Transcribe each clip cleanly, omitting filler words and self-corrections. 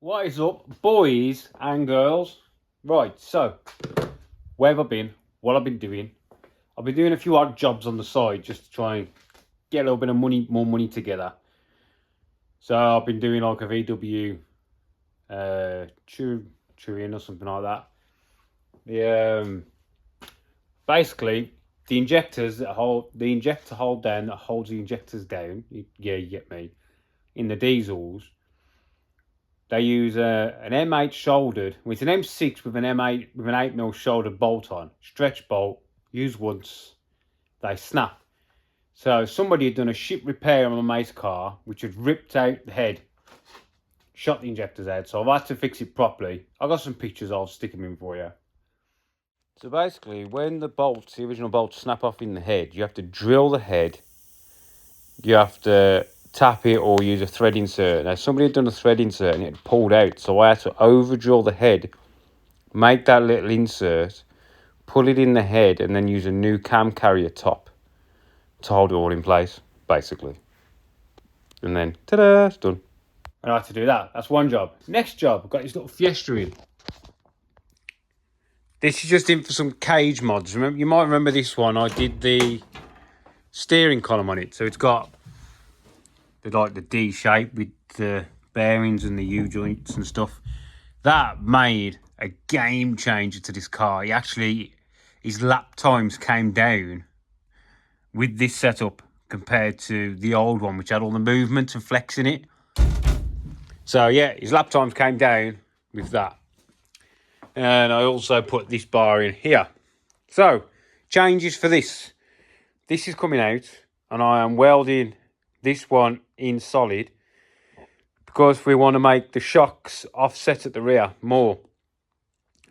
What is up, boys and girls? Right, so where have I been? What I've been doing? I've been doing a few odd jobs on the side just to try and get a little bit of money, more money together. So I've been doing like a VW Turin or something like that. Basically the injectors that hold the injector hold down that holds the injectors down. Yeah, you get me. In the diesels. They use an M8 shouldered, well, it's an M6 with an M8 with an 8mm shouldered bolt on, stretch bolt, use once, they snap. So somebody had done a ship repair on my mate's car, which had ripped out the head, shot the injectors out. So I've had to fix it properly. I've got some pictures, I'll stick them in for you. So basically, when the original bolts snap off in the head, you have to drill the head. You have to tap it or use a thread insert. Now somebody had done a thread insert and it had pulled out, so I had to over drill the head, make that little insert, pull it in the head, and then use a new cam carrier top to hold it all in place, basically. And then ta-da, it's done. And I had to do that. That's one job. Next job, I've got this little Fiesta in. This is just in for some cage mods. Remember, you might remember this one. I did the steering column on it, so it's got the D shape with the bearings and the U joints and stuff. That made a game changer to this car. His lap times came down with this setup compared to the old one, which had all the movement and flex in it. So yeah, his lap times came down with that. And I also put this bar in here. So changes for this. This is coming out and I am welding this one in solid because we want to make the shocks offset at the rear more.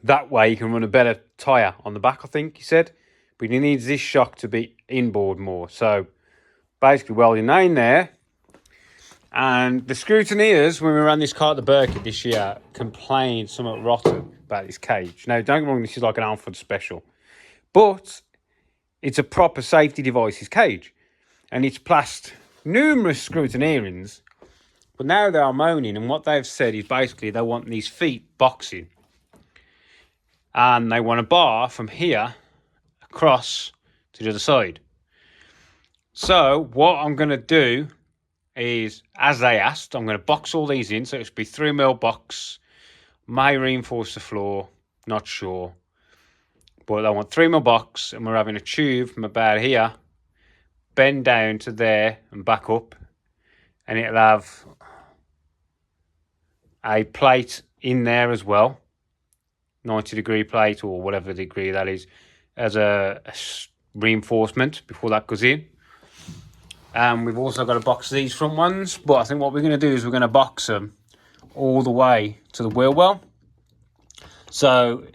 That way you can run a better tyre on the back, I think he said. But he needs this shock to be inboard more. So basically welding that in there. And the scrutineers, when we ran this car at the Birkin this year, complained somewhat rotten about this cage. Now, don't get me wrong, this is like an Alfred special. But it's a proper safety devices cage. And it's passed numerous scrutineerings, but now they are moaning, and what they've said is basically they want these feet boxing, and they want a bar from here across to the other side. So what I'm going to do is, as they asked, I'm going to box all these in, so it should be 3mm box, may reinforce the floor, not sure, but I want 3mm box, and we're having a tube from about here bend down to there and back up, and it'll have a plate in there as well, 90-degree plate or whatever degree that is, as a reinforcement before that goes in. And we've also got to box these front ones, but I think what we're going to do is we're going to box them all the way to the wheel well. So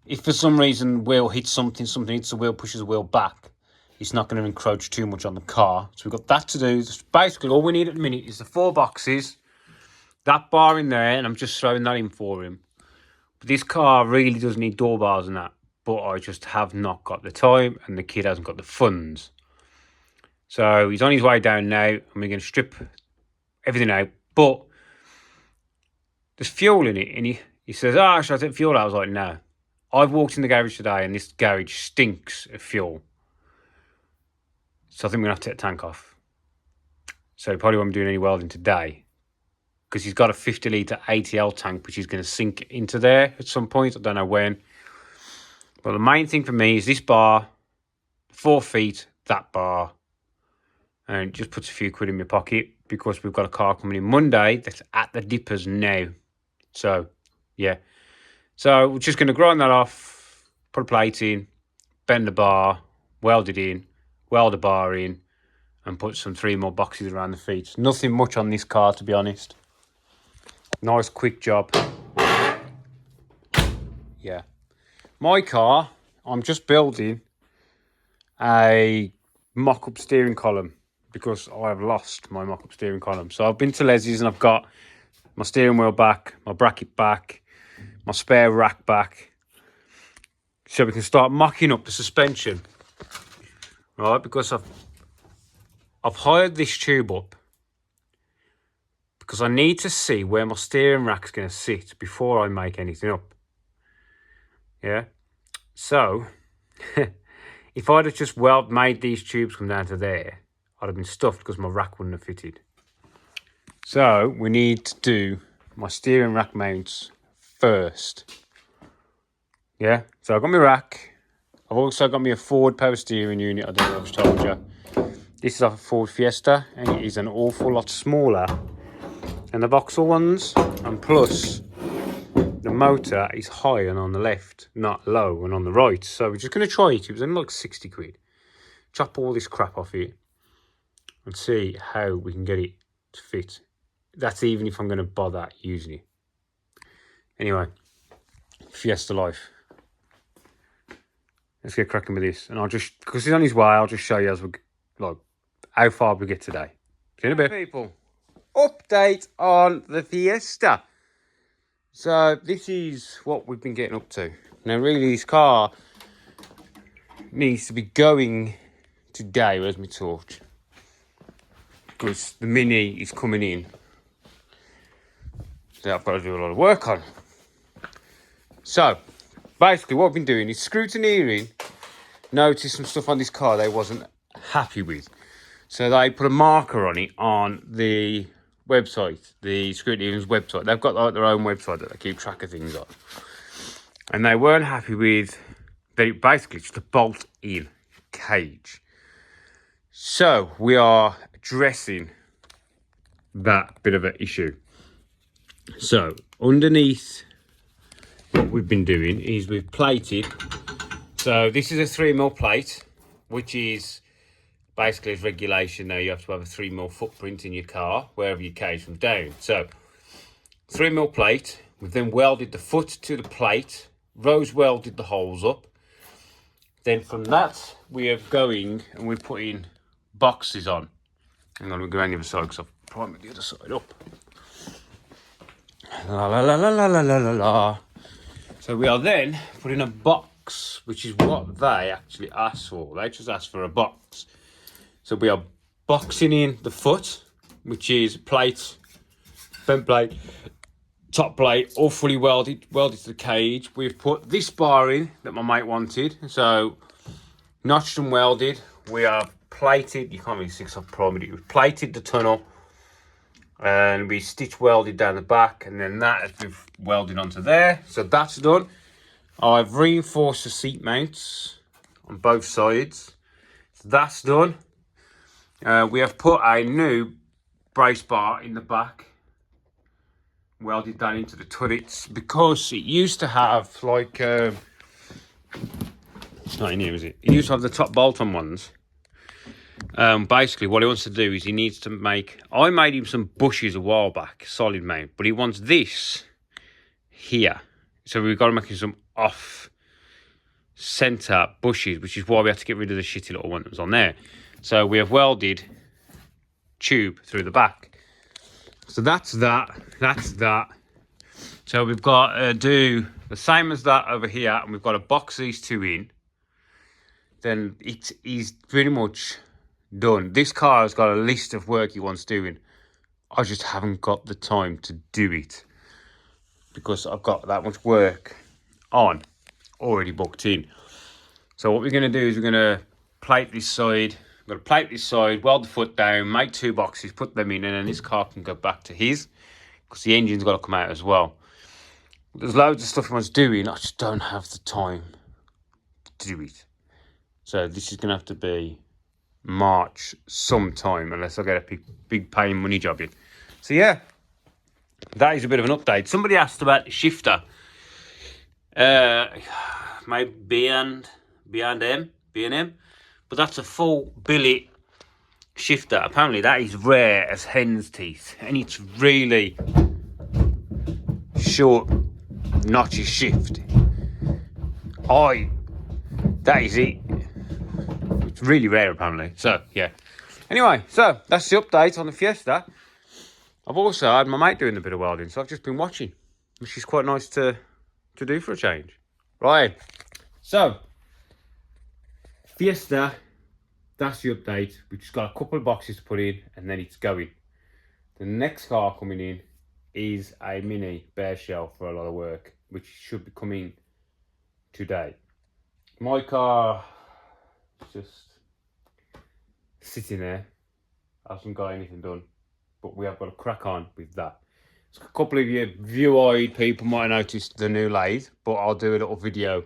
if for some reason wheel hits something hits the wheel, pushes the wheel back, it's not going to encroach too much on the car. So we've got that to do. Basically, all we need at the minute is the 4 boxes, that bar in there, and I'm just throwing that in for him. But this car really does need door bars and that, but I just have not got the time, and the kid hasn't got the funds. So he's on his way down now, and we're going to strip everything out. But there's fuel in it, and he says, should I take fuel out? I was like, no. I've walked in the garage today, and this garage stinks of fuel. So I think we're going to have to take the tank off. So he probably won't be doing any welding today, because he's got a 50-litre ATL tank, which he's going to sink into there at some point. I don't know when. But the main thing for me is this bar, 4 feet, that bar. And it just puts a few quid in my pocket, because we've got a car coming in Monday that's at the dippers now. So, yeah. So we're just going to grind that off, put a plate in, bend the bar, weld it in, weld the bar in, and put some 3 more boxes around the feet. Nothing much on this car, to be honest. Nice quick job. Yeah. My car, I'm just building a mock-up steering column, because I have lost my mock-up steering column. So I've been to Leslie's and I've got my steering wheel back, my bracket back, my spare rack back, so we can start mocking up the suspension. Right, because I've hired this tube up because because I need to see where my steering rack's going to sit before I make anything up. Yeah. So, if I'd have just made these tubes come down to there, I'd have been stuffed because my rack wouldn't have fitted. So, we need to do my steering rack mounts first. Yeah. So, I've got my rack. I've also got me a Ford power steering unit. I don't know if I've told you. This is off a Ford Fiesta, and it is an awful lot smaller than the Vauxhall ones. And plus, the motor is high and on the left, not low and on the right. So we're just going to try it. It was only like 60 quid. Chop all this crap off it and see how we can get it to fit. That's even if I'm going to bother using it. Anyway, Fiesta life. Let's get cracking with this. And I'll just, because he's on his way, I'll just show you as we, like, how far we get today. See you in a bit. People, update on the Fiesta. So this is what we've been getting up to. Now really this car needs to be going today. Where's my torch? Because the Mini is coming in. So I've got to do a lot of work on. So basically what I've been doing is scrutineering. Noticed some stuff on this car they wasn't happy with. So they put a marker on it on the website, the scrutineering's website. They've got like their own website that they keep track of things on. And they weren't happy with that it basically just a bolt-in cage. So we are addressing that bit of an issue. So underneath what we've been doing is we've plated. So this is a 3mm plate, which is basically as regulation now. You have to have a 3mm footprint in your car wherever your cage comes down. So 3mm plate. We've then welded the foot to the plate, rose welded the holes up. Then from that we are going and we're putting boxes on. Hang on, we'll go around the other side because I've primed the other side up. La la la la la la la la. So we are then putting a box, which is what they actually asked for. They just asked for a box. So we are boxing in the foot, which is plate, vent plate, top plate, all fully welded to the cage. We've put this bar in that my mate wanted. So notched and welded. We are plated, you can't really see because I've primed it. We've plated the tunnel and we stitch welded down the back, and then that we've welded onto there. So that's done. I've reinforced the seat mounts on both sides. So that's done. We have put a new brace bar in the back, welded that into the turrets, because it used to have like, it's not in here, is it? It used to have the top bolt-on ones. Basically what he wants to do is he needs to make, I made him some bushes a while back, solid mount, but he wants this here. So we've got to make him some off center bushes, which is why we had to get rid of the shitty little one that was on there. So we have welded tube through the back. So that's that. So we've got to do the same as that over here, and we've got to box these two in. Then it is pretty much done. This car has got a list of work he wants doing. I just haven't got the time to do it because I've got that much work on already booked in. So what we're going to do is we're going to plate this side. We're going to plate this side, weld the foot down, make two boxes, put them in, and then this car can go back to his because the engine's got to come out as well. There's loads of stuff he wants doing. I just don't have the time to do it. So this is going to have to be March sometime, unless I get a big paying money job in. So yeah, that is a bit of an update. Somebody asked about the shifter. My B&M, but that's a full billet shifter. Apparently that is rare as hen's teeth, and it's really short notchy shift. That is it. It's really rare apparently. So yeah. Anyway, so that's the update on the Fiesta. I've also had my mate doing a bit of welding, so I've just been watching, which is quite nice to do for a change. Right. So Fiesta, that's the update. We've just got a couple of boxes to put in and then it's going. The next car coming in is a mini bare shell for a lot of work, which should be coming today. My car is just sitting there, hasn't got anything done, but we have got to crack on with that. So a couple of you view-eyed people might have noticed the new lathe, but I'll do a little video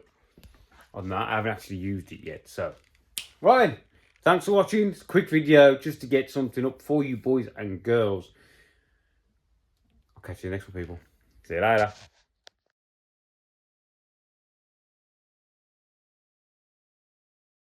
on that. I haven't actually used it yet. So, right, thanks for watching. It's a quick video just to get something up for you boys and girls. I'll catch you next one, people. See you later.